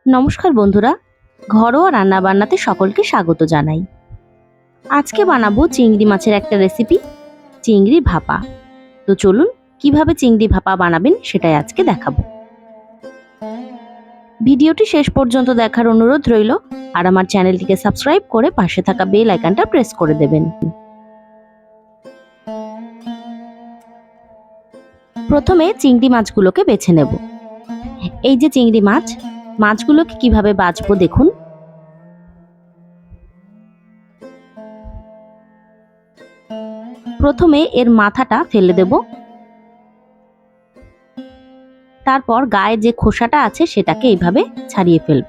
নমস্কার বন্ধুরা, ঘরোয়া রান্না বান্নাতে সকলকে স্বাগত জানাই। আজকে বানাবো চিংড়ি মাছের একটা রেসিপি, চিংড়ি ভাপা। তো চলুন কিভাবে চিংড়ি ভাপা বানাবেন সেটাই আজকে দেখাবো। ভিডিওটি শেষ পর্যন্ত দেখার অনুরোধ রইল, আর আমার চ্যানেলটিকে সাবস্ক্রাইব করে পাশে থাকা বেল আইকনটা প্রেস করে দেবেন। প্রথমে চিংড়ি মাছগুলোকে বেছে নেব। এই যে চিংড়ি মাছগুলোকে কিভাবে বাছবো দেখুন। প্রথমে এর মাথাটা ফেলে দেব, তারপর গায়ে যে খোসাটা আছে সেটাকে এইভাবে ছাড়িয়ে ফেলব।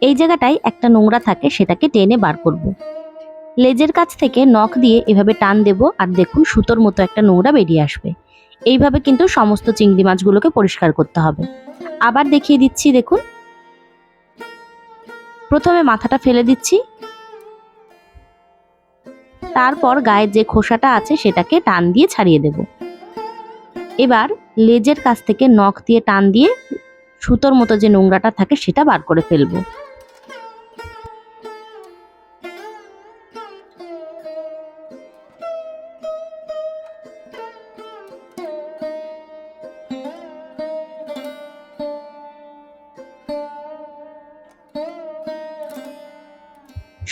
এই জায়গাটায় একটা নোংরা থাকে, সেটাকে টেনে বার করব। লেজের কাছ থেকে নখ দিয়ে এভাবে টান দেব, আর দেখুন সুতোর মতো একটা নোংরা বেরিয়ে আসবে। এইভাবে কিন্তু সমস্ত চিংড়ি মাছগুলোকে পরিষ্কার করতে হবে। আবার দেখিয়ে দিচ্ছি, দেখুন। প্রথমে মাথাটা ফেলে দিচ্ছি, তারপর গায়ের যে খোসাটা আছে সেটাকে টান দিয়ে ছাড়িয়ে দেব। এবার লেজের কাছ থেকে নখ দিয়ে টান দিয়ে সুতোর মতো যে নোংরাটা থাকে সেটা বার করে ফেলবো।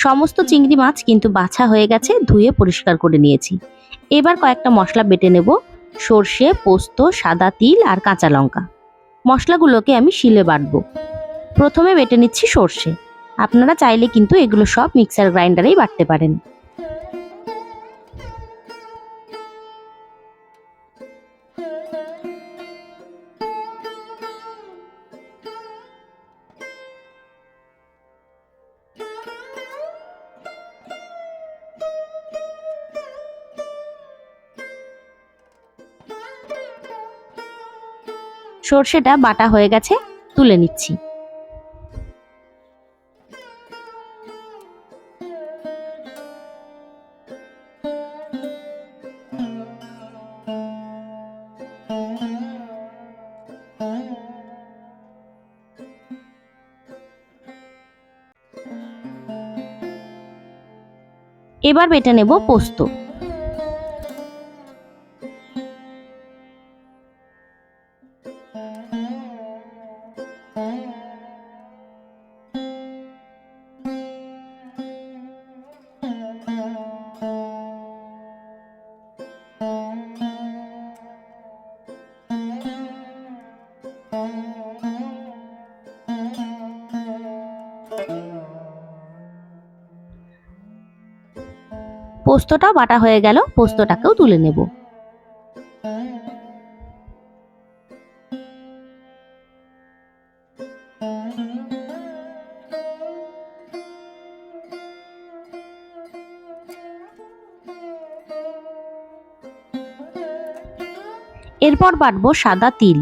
সমস্ত চিংড়ি মাছ কিন্তু বাছা হয়ে গেছে, ধুয়ে পরিষ্কার করে নিয়েছি। এবার কয়েকটা মশলা বেটে নেব। সর্ষে, পোস্ত, সাদা তিল আর কাঁচা লঙ্কা। মশলাগুলোকে আমি শিলে বাটবো। প্রথমে বেটে নিচ্ছি সর্ষে। আপনারা চাইলে কিন্তু এগুলো সব মিক্সার গ্রাইন্ডারেই বাটতে পারেন। সর্ষেটা বাটা হয়ে গেছে, তুলে নিচ্ছি। এবার বেটে নেব পোস্ত। পোস্তটা বাটা হয়ে গেল, পোস্তটাকেও তুলে নেব। এরপর বাটবো সাদা তিল।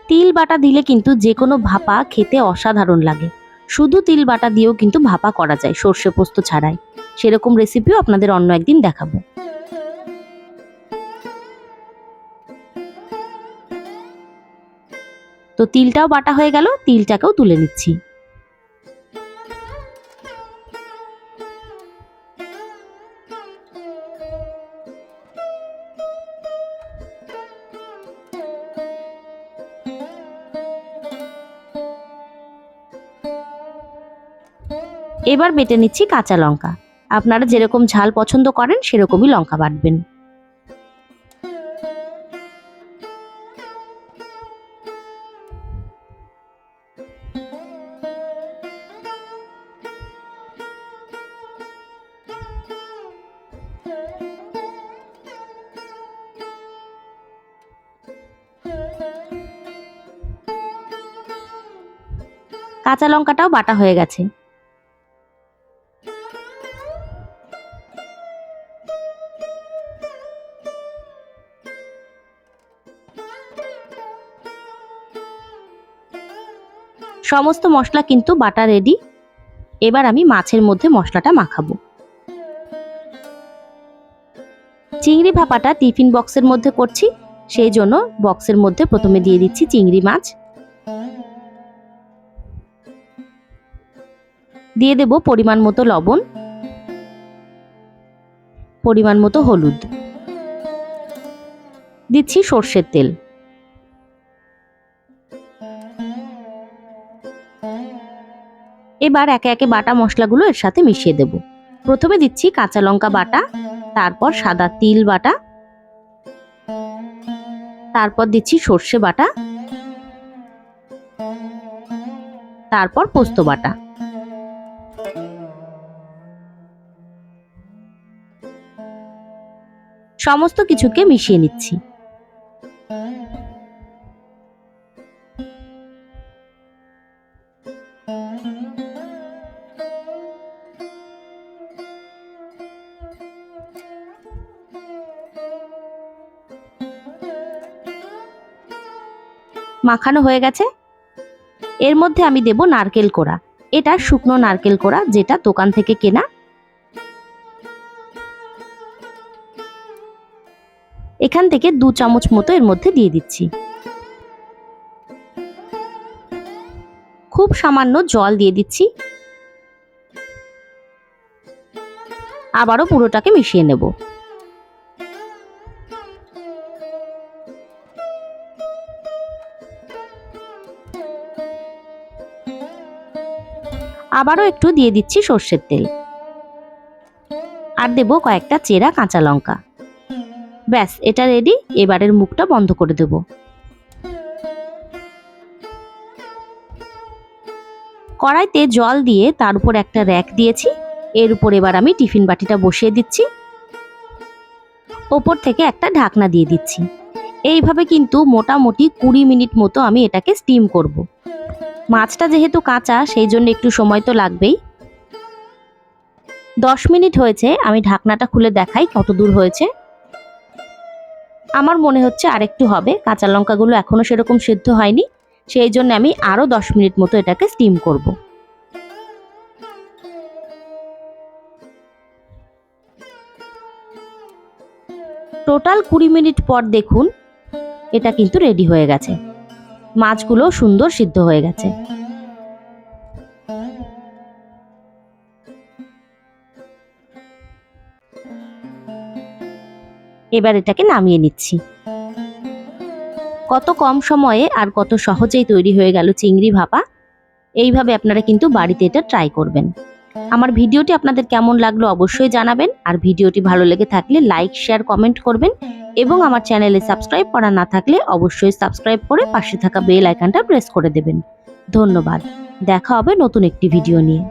তিল বাটা দিলে কিন্তু যে কোনো ভাপা খেতে অসাধারণ লাগে। শুধু তিল বাটা দিয়েও কিন্তু ভাপা করা যায়, সর্ষে পোস্ত ছাড়াই। সেরকম রেসিপিও আপনাদের অন্য একদিন দেখাবো। তো তিলটাও বাটা হয়ে গেল, তিলটাকেও তুলে নিচ্ছি। এবার বেটে নিচ্ছি কাঁচা লঙ্কা। আপনারা যেরকম ঝাল পছন্দ করেন সেরকমই লঙ্কা বাটবেন। কাঁচা লঙ্কাটাও বাটা হয়ে গেছে। সমস্ত মশলা কিন্তু বাটা রেডি। এবার আমি মাছের মধ্যে মশলাটা মাখাবো। চিংড়ি ভাপাটা টিফিন বক্সের মধ্যে করছি, সেই জন্য বক্সের মধ্যে প্রথমে দিয়ে দিচ্ছি চিংড়ি মাছ, দিয়ে দেব পরিমাণ মতো লবণ, পরিমাণ মতো হলুদ, দিচ্ছি সর্ষের তেল। এবার একে একে বাটা মশলাগুলো এর সাথে মিশিয়ে দেব। প্রথমে দিচ্ছি কাঁচা লঙ্কা বাটা, তারপর সাদা তিল বাটা, তারপর দিচ্ছি সর্ষে বাটা, তারপর পোস্ত বাটা। সমস্ত কিছুকে মিশিয়ে নিচ্ছি। মাখানো হয়ে গেছে। এর মধ্যে আমি দেব নারকেল কোড়া। এটা শুকনো নারকেল কোড়া, যেটা দোকান থেকে কেনা। এখান থেকে 2 চামচ মতো এর মধ্যে দিয়ে দিচ্ছি। খুব সামান্য জল দিয়ে দিচ্ছি। আবারও পুরোটাকে মিশিয়ে নেব। আবারও একটু দিয়ে দিচ্ছি সর্ষের তেল, আর দেব কয়েকটা চেরা কাঁচা লঙ্কা। ব্যাস, এটা রেডি। এবারের মুখটা বন্ধ করে দেব। কড়াইতে জল দিয়ে তার উপর একটা র‍্যাক দিয়েছি। এর উপর এবার আমি টিফিন বাটিটা বসিয়ে দিচ্ছি। ওপর থেকে একটা ঢাকনা দিয়ে দিচ্ছি। এইভাবে কিন্তু মোটামুটি 20 মিনিট মতো আমি এটাকে স্টিম করব। মাছটা যেহেতু কাঁচা, সেই জন্য একটু সময় তো লাগবেই। 10 মিনিট হয়েছে। আমি ঢাকনাটা খুলে দেখাই কত দূর হয়েছে। আমার মনে হচ্ছে আরেকটু হবে। কাঁচা লঙ্কাগুলো এখনো সেরকম সিদ্ধ হয়নি, সেই জন্য আমি আরো 10 মিনিট মতো এটাকে স্টিম করব। টোটাল 20 মিনিট পর দেখুন, এটা কিন্তু রেডি হয়ে গেছে। মাছগুলো সুন্দর সিদ্ধ হয়ে গেছে। এবার এটাকে নামিয়ে নিচ্ছি। কত কম সময়ে আর কত সহজেই তৈরি হয়ে গেল চিংড়ি ভাপা। এইভাবে আপনারা কিন্তু বাড়িতে এটা ট্রাই করবেন। আমার ভিডিওটি আপনাদের কেমন লাগলো অবশ্যই জানাবেন। আর ভিডিওটি ভালো লেগে থাকলে লাইক, শেয়ার, কমেন্ট করবেন। এবং আমার চ্যানেলে সাবস্ক্রাইব করা না থাকলে অবশ্যই সাবস্ক্রাইব করে পাশে থাকা বেল আইকনটা প্রেস করে দেবেন। ধন্যবাদ। দেখা হবে নতুন একটি ভিডিও নিয়ে।